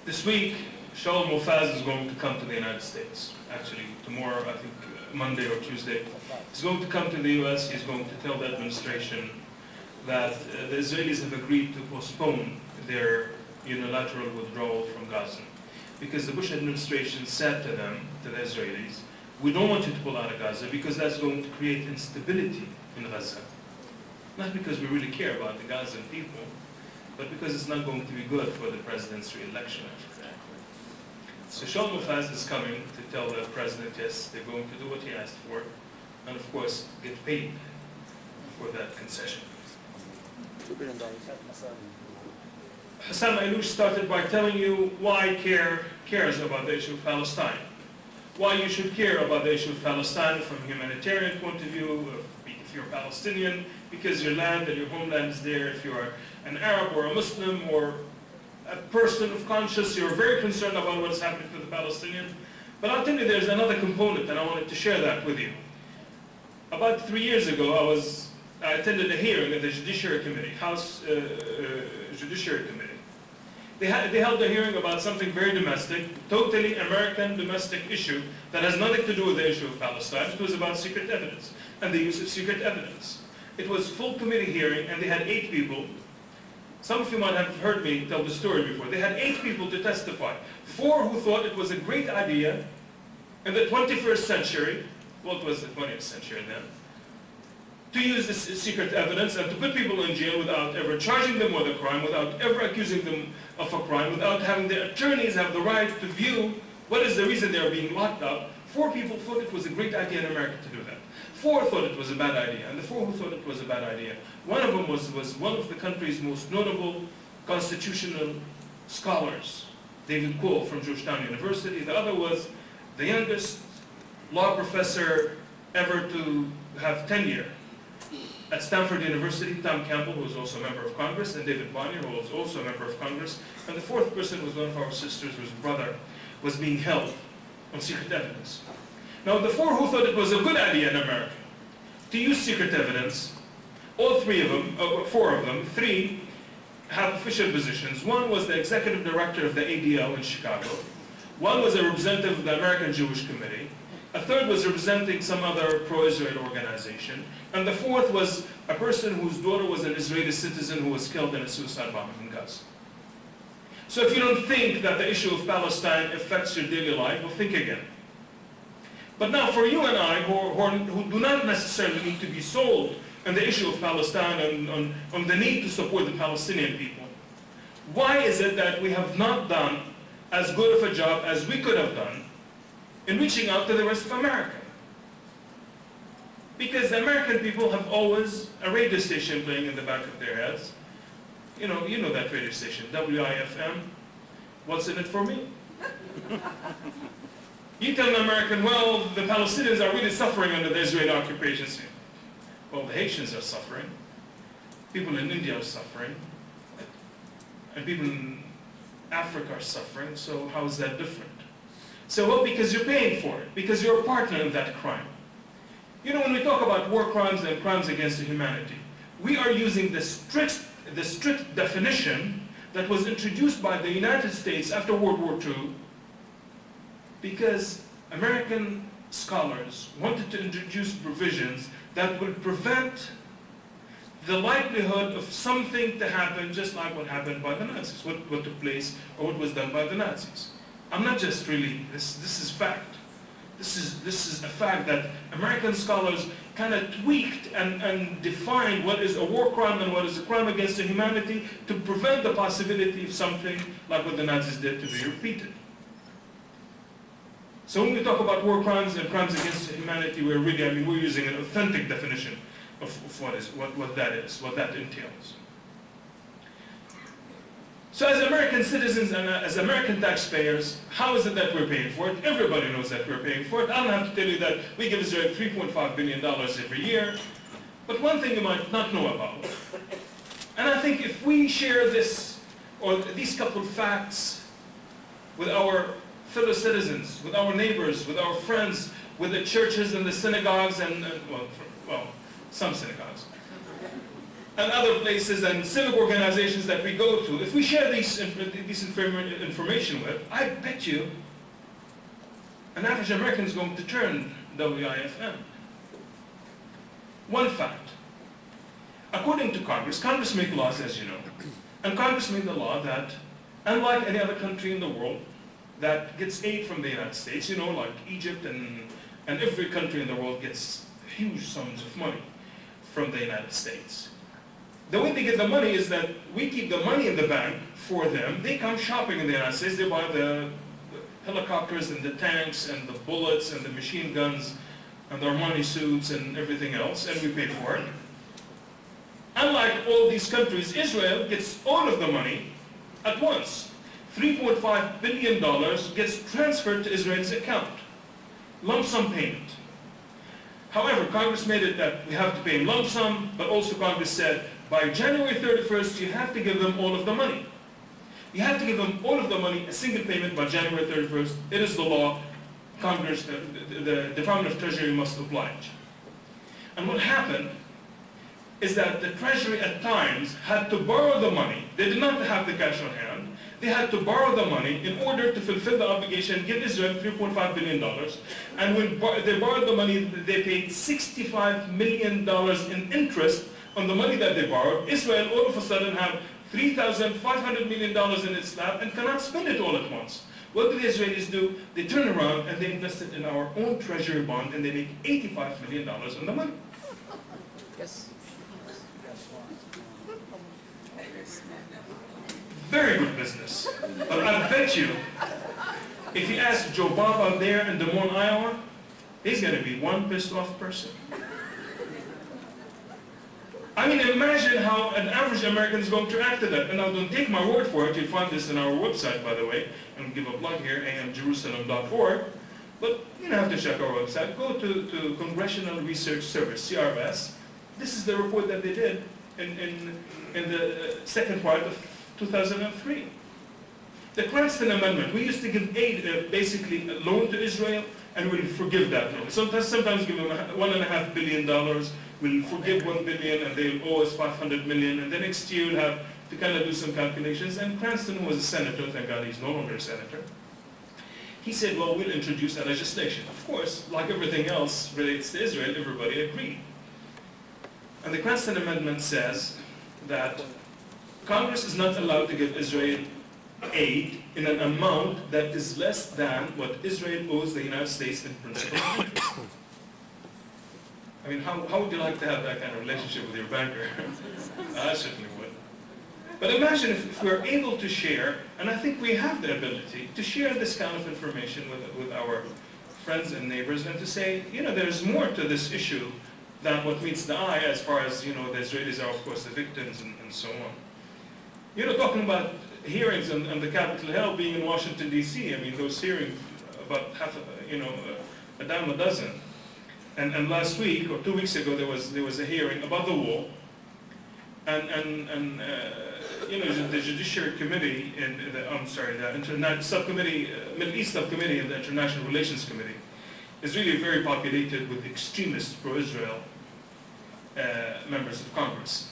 This week, Shaul Mofaz is going to come to the United States. Actually, tomorrow, I think Monday or Tuesday. He's going to come to the US. He's going to tell the administration that the Israelis have agreed to postpone their unilateral withdrawal from Gaza. Because the Bush administration said to them, to the Israelis, we don't want you to pull out of Gaza because that's going to create instability in Gaza. Not because we really care about the Gazan people, but because it's not going to be good for the president's re-election after that. So Shaul Mofaz is coming to tell the president, yes, they're going to do what he asked for, and of course, get paid for that concession. $2 billion. Hassan Ayloush started by telling you why cares about the issue of Palestine. Why you should care about the issue of Palestine from a humanitarian point of view, if you're Palestinian, because your land and your homeland is there. If you're an Arab or a Muslim or a person of conscience, you're very concerned about what's happening to the Palestinians. But I'll tell you, there's another component, and I wanted to share that with you. About 3 years ago, I attended a hearing at the Judiciary Committee, House Judiciary Committee. They held a hearing about something very domestic, totally American domestic issue that has nothing to do with the issue of Palestine. It was about secret evidence and the use of secret evidence. It was full committee hearing, and they had 8 people. Some of you might have heard me tell the story before. They had 8 people to testify. 4 who thought it was a great idea in the 21st century, well, it was the 20th century then, to use this secret evidence and to put people in jail without ever charging them with a crime, without ever accusing them of a crime, without having their attorneys have the right to view what is the reason they are being locked up. 4 people thought it was a great idea in America to do that. 4 thought it was a bad idea, and the 4 who thought it was a bad idea, one of them was one of the country's most notable constitutional scholars, David Cole from Georgetown University. The other was the youngest law professor ever to have tenure at Stanford University, Tom Campbell, who was also a member of Congress, and David Bonnier, who was also a member of Congress. And the 4th person was one of our sisters whose brother was being held on secret evidence. Now, the 4 who thought it was a good idea in America to use secret evidence, all 3 of them, 4 of them, 3 have official positions. One was the executive director of the ADL in Chicago. One was a representative of the American Jewish Committee. A 3rd was representing some other pro-Israel organization. And the 4th was a person whose daughter was an Israeli citizen who was killed in a suicide bombing in Gaza. So if you don't think that the issue of Palestine affects your daily life, well, think again. But now for you and I, who do not necessarily need to be sold on the issue of Palestine and on the need to support the Palestinian people, why is it that we have not done as good of a job as we could have done in reaching out to the rest of America? Because the American people have always a radio station playing in the back of their heads. You know that radio station, WIFM. What's in it for me? You tell an American, well, the Palestinians are really suffering under the Israeli occupation. Well, the Haitians are suffering. People in India are suffering. And people in Africa are suffering. So how is that different? So, well, because you're paying for it. Because you're a partner in that crime. You know, when we talk about war crimes and crimes against humanity, we are using the strict definition that was introduced by the United States after World War II, because American scholars wanted to introduce provisions that would prevent the likelihood of something to happen just like what happened by the Nazis, what took place or what was done by the Nazis. I'm not just really, this is fact. This is a fact that American scholars kind of tweaked and defined what is a war crime and what is a crime against humanity to prevent the possibility of something like what the Nazis did to be repeated. So when we talk about war crimes and crimes against humanity, we're really, we're using an authentic definition of what that is, what that entails. So as American citizens and as American taxpayers, how is it that we're paying for it? Everybody knows that we're paying for it. I don't have to tell you that we give Israel $3.5 billion every year. But one thing you might not know about, and I think if we share this, or these couple of facts with our fellow citizens, with our neighbors, with our friends, with the churches and the synagogues and well, some synagogues. and other places and civic organizations that we go to, if we share this information with, I bet you an average American is going to turn WIFM. One fact. According to Congress, Congress makes laws, as you know, and Congress made the law that, unlike any other country in the world that gets aid from the United States, you know, like Egypt and every country in the world gets huge sums of money from the United States. The way they get the money is that we keep the money in the bank for them. They come shopping in the United States. They buy the helicopters and the tanks and the bullets and the machine guns and the Armani suits and everything else, and we pay for it. Unlike all these countries, Israel gets all of the money at once. $3.5 billion gets transferred to Israel's account. Lump sum payment. However, Congress made it that we have to pay in lump sum, but also Congress said, by January 31st, you have to give them all of the money. You have to give them all of the money, a single payment by January 31st. It is the law. Congress, the Department of Treasury must oblige. And what happened is that the Treasury at times had to borrow the money. They did not have the cash on hand. They had to borrow the money in order to fulfill the obligation, give Israel $3.5 billion. And when they borrowed the money, they paid $65 million in interest on the money that they borrowed. Israel all of a sudden have $3,500 million in its lap and cannot spend it all at once. What do the Israelis do? They turn around and they invest it in our own treasury bond and they make $85 million on the money. Yes. Very good business. But I bet you, if you ask Joe Bob out there in Des Moines, Iowa, he's going to be one pissed off person. I mean, imagine how an average American is going to react to that. And now don't take my word for it. You'll find this in our website, by the way. And give a plug here, amjerusalem.org. But you don't have to check our website. Go to Congressional Research Service, CRS. This is the report that they did in the second part of 2003. The Cranston Amendment, we used to give aid, basically a loan to Israel, and we'll forgive that loan. Sometimes give them $1.5 billion, we'll forgive $1 billion, and they'll owe us $500 million, and the next year we'll have to kind of do some calculations. And Cranston was a senator, thank God he's no longer a senator. He said, well, we'll introduce a legislation. Of course, like everything else relates to Israel, everybody agreed. And the Cranston Amendment says that Congress is not allowed to give Israel aid in an amount that is less than what Israel owes the United States in principal and interest. I mean, how would you like to have that kind of relationship with your banker? I certainly would. But imagine if we're able to share, and I think we have the ability, to share this kind of information with our friends and neighbors and to say, you know, there's more to this issue than what meets the eye as far as, you know, the Israelis are, of course, the victims and so on. You know, talking about hearings on the Capitol Hill being in Washington, D.C., I mean, those hearings, about a dime a dozen. And last week, or 2 weeks ago, there was a hearing about the wall. And you know, the Judiciary Committee, the subcommittee, Middle East Subcommittee and the International Relations Committee is really very populated with extremist pro-Israel members of Congress.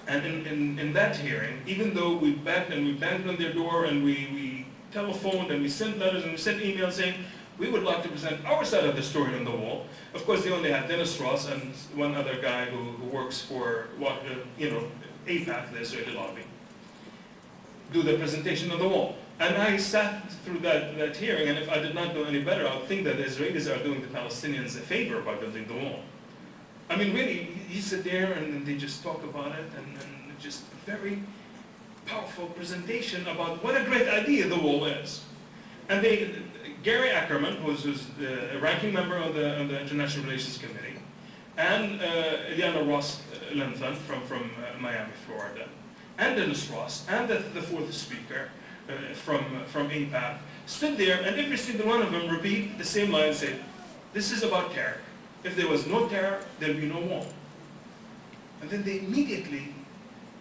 And in that hearing, even though we banged on their door and we telephoned and we sent letters and we sent emails saying, we would like to present our side of the story on the wall. Of course, they only had Dennis Ross and one other guy who works for, AIPAC, the Israeli lobby, do the presentation on the wall. And I sat through that hearing, and if I did not know any better, I would think that the Israelis are doing the Palestinians a favor by building the wall. I mean, really, you sit there and they just talk about it, and just a very powerful presentation about what a great idea the wall is. And Gary Ackerman, who's the ranking member on the International Relations Committee, and Eliana Ross-Linton from Miami, Florida, and Dennis Ross, and the fourth speaker from AIPAC, stood there, and every single one of them repeat the same line and say, this is about terror. If there was no terror, there'd be no wall. And then they immediately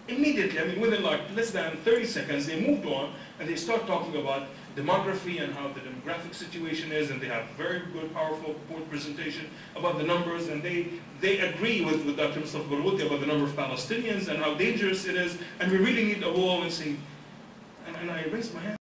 immediately, I mean, within like less than 30 seconds, they moved on and they start talking about demography and how the demographic situation is, and they have very good, powerful PowerPoint presentation about the numbers, and they agree with Dr. Mustafa Barghouti about the number of Palestinians and how dangerous it is, and we really need a wall and say, and I raised my hand.